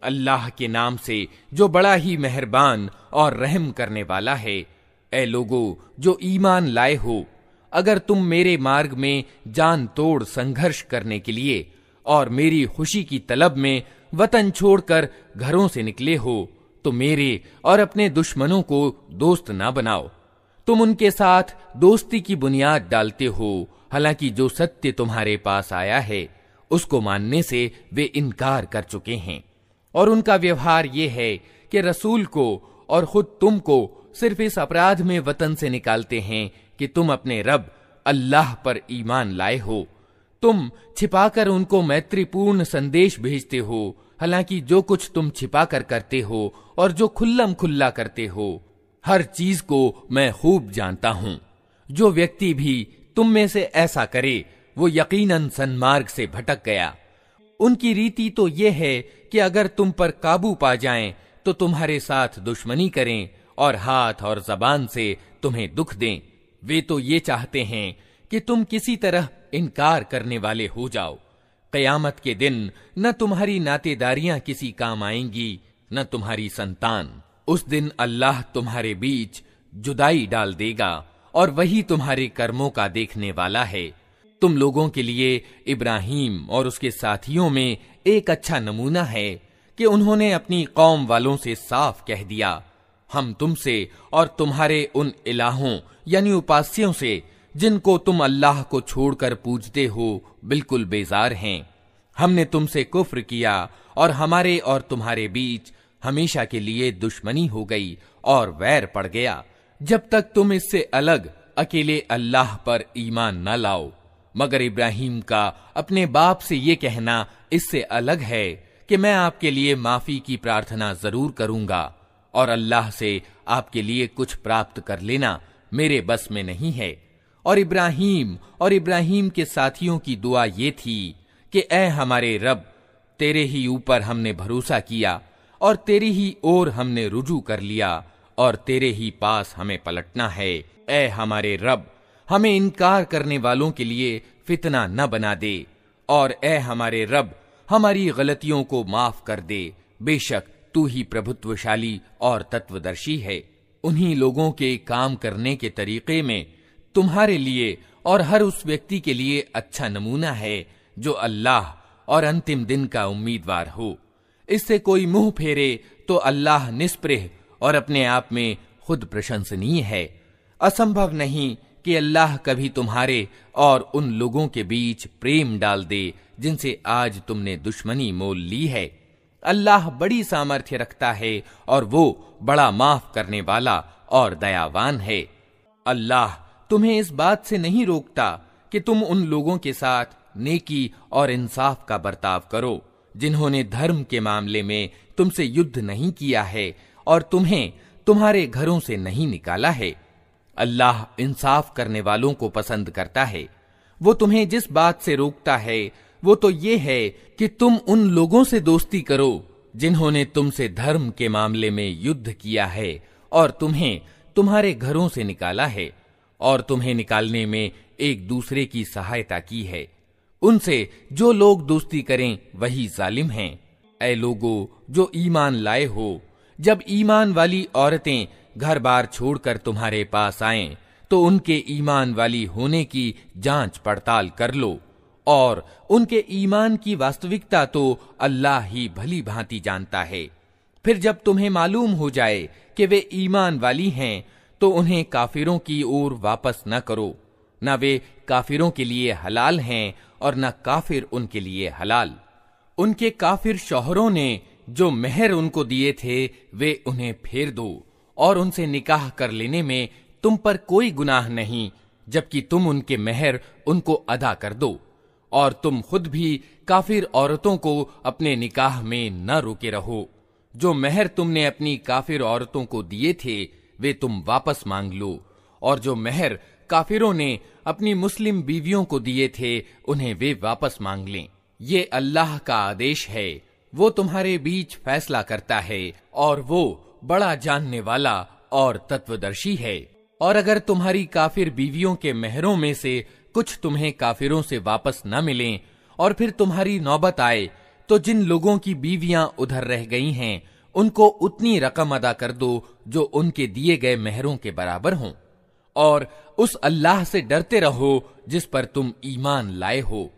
अल्लाह के नाम से जो बड़ा ही मेहरबान और रहम करने वाला है। ए लोगो जो ईमान लाए हो, अगर तुम मेरे मार्ग में जान तोड़ संघर्ष करने के लिए और मेरी खुशी की तलब में वतन छोड़कर घरों से निकले हो, तो मेरे और अपने दुश्मनों को दोस्त ना बनाओ। तुम उनके साथ दोस्ती की बुनियाद डालते हो, हालांकि जो सत्य तुम्हारे पास आया है उसको मानने से वे इनकार कर चुके हैं। और उनका व्यवहार ये है कि रसूल को और खुद तुमको सिर्फ इस अपराध में वतन से निकालते हैं कि तुम अपने रब अल्लाह पर ईमान लाए हो। तुम छिपाकर उनको मैत्रीपूर्ण संदेश भेजते हो, हालांकि जो कुछ तुम छिपाकर करते हो और जो खुल्लम खुल्ला करते हो, हर चीज को मैं खूब जानता हूं। जो व्यक्ति भी तुम में से ऐसा करे वो यकीनन सन्मार्ग से भटक गया। उनकी रीति तो ये है कि अगर तुम पर काबू पा जाएं तो तुम्हारे साथ दुश्मनी करें और हाथ और जबान से तुम्हें दुख दें। वे तो ये चाहते हैं कि तुम किसी तरह इनकार करने वाले हो जाओ। क़यामत के दिन न तुम्हारी नातेदारियां किसी काम आएंगी, न तुम्हारी संतान। उस दिन अल्लाह तुम्हारे बीच जुदाई डाल देगा और वही तुम्हारे कर्मों का देखने वाला है। तुम लोगों के लिए इब्राहीम और उसके साथियों में एक अच्छा नमूना है कि उन्होंने अपनी कौम वालों से साफ कह दिया, हम तुमसे और तुम्हारे उन इलाहों यानी उपास्यों से जिनको तुम अल्लाह को छोड़कर पूजते हो बिल्कुल बेजार हैं। हमने तुमसे कुफ्र किया और हमारे और तुम्हारे बीच हमेशा के लिए दुश्मनी हो गई और वैर पड़ गया, जब तक तुम इससे अलग अकेले अल्लाह पर ईमान न लाओ। मगर इब्राहीम का अपने बाप से ये कहना इससे अलग है कि मैं आपके लिए माफी की प्रार्थना जरूर करूंगा और अल्लाह से आपके लिए कुछ प्राप्त कर लेना मेरे बस में नहीं है। और इब्राहीम के साथियों की दुआ ये थी कि ए हमारे रब, तेरे ही ऊपर हमने भरोसा किया और तेरी ही ओर हमने रुजू कर लिया और तेरे ही पास हमें पलटना है। ए हमारे रब, हमें इनकार करने वालों के लिए फितना न बना दे और ए हमारे रब, हमारी गलतियों को माफ कर दे। बेशक तू ही प्रभुत्वशाली और तत्वदर्शी है। उन्हीं लोगों के काम करने के तरीके में तुम्हारे लिए और हर उस व्यक्ति के लिए अच्छा नमूना है जो अल्लाह और अंतिम दिन का उम्मीदवार हो। इससे कोई मुंह फेरे तो अल्लाह निस्पृह और अपने आप में खुद प्रशंसनीय है। असंभव नहीं कि अल्लाह कभी तुम्हारे और उन लोगों के बीच प्रेम डाल दे जिनसे आज तुमने दुश्मनी मोल ली है। अल्लाह बड़ी सामर्थ्य रखता है और वो बड़ा माफ करने वाला और दयावान है। अल्लाह तुम्हें इस बात से नहीं रोकता कि तुम उन लोगों के साथ नेकी और इंसाफ का बर्ताव करो जिन्होंने धर्म के मामले में तुमसे युद्ध नहीं किया है और तुम्हें तुम्हारे घरों से नहीं निकाला है। अल्लाह इंसाफ करने वालों को पसंद करता है। वो तुम्हें जिस बात से रोकता है वो तो ये है कि तुम उन लोगों से दोस्ती करो जिन्होंने तुमसे धर्म के मामले में युद्ध किया है और तुम्हें तुम्हारे घरों से निकाला है और तुम्हें निकालने में एक दूसरे की सहायता की है। उनसे जो लोग दोस्ती करें वही जालिम हैं। ऐ लोगो जो ईमान लाए हो, जब ईमान वाली औरतें घर बार छोड़कर तुम्हारे पास आएं तो उनके ईमान वाली होने की जांच पड़ताल कर लो और उनके ईमान की वास्तविकता तो अल्लाह ही भली भांति जानता है। फिर जब तुम्हें मालूम हो जाए कि वे ईमान वाली हैं तो उन्हें काफिरों की ओर वापस न करो। न वे काफिरों के लिए हलाल हैं और न काफिर उनके लिए हलाल। उनके काफिर शौहरों ने जो मेहर उनको दिए थे वे उन्हें फेर दो और उनसे निकाह कर लेने में तुम पर कोई गुनाह नहीं, जबकि तुम उनके मेहर उनको अदा कर दो। और तुम खुद भी काफिर औरतों को अपने निकाह में न रोके रहो। जो मेहर तुमने अपनी काफिर औरतों को दिए थे वे तुम वापस मांग लो और जो मेहर काफिरों ने अपनी मुस्लिम बीवियों को दिए थे उन्हें वे वापस मांग लें। ये अल्लाह का आदेश है, वो तुम्हारे बीच फैसला करता है और वो बड़ा जानने वाला और तत्वदर्शी है। और अगर तुम्हारी काफिर बीवियों के मेहरों में से कुछ तुम्हें काफिरों से वापस न मिलें और फिर तुम्हारी नौबत आए तो जिन लोगों की बीवियां उधर रह गई हैं, उनको उतनी रकम अदा कर दो जो उनके दिए गए मेहरों के बराबर हों, और उस अल्लाह से डरते रहो जिस पर तुम ईमान लाए हो।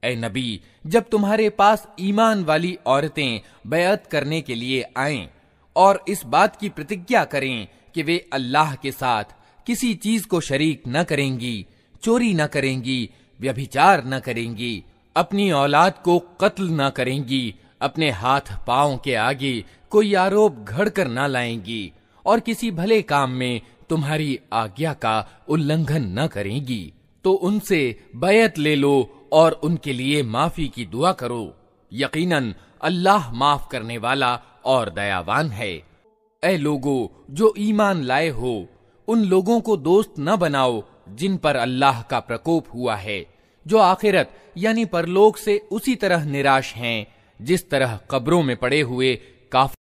ए नबी, जब तुम्हारे पास ईमान वाली औरतें बैअत करने के लिए आएं और इस बात की प्रतिज्ञा करें कि वे अल्लाह के साथ किसी चीज को शरीक न करेंगी, चोरी न करेंगी, व्यभिचार न करेंगी, अपनी औलाद को कत्ल न करेंगी, अपने हाथ पांव के आगे कोई आरोप घड़कर न लाएंगी और किसी भले काम में तुम्हारी आज्ञा का उल्लंघन न करेंगी, तो उनसे बैअत ले लो और उनके लिए माफी की दुआ करो। यकीनन अल्लाह माफ करने वाला और दयावान है। ऐ लोगो जो ईमान लाए हो, उन लोगों को दोस्त न बनाओ जिन पर अल्लाह का प्रकोप हुआ है, जो आखिरत यानी परलोक से उसी तरह निराश हैं जिस तरह कब्रों में पड़े हुए काफिर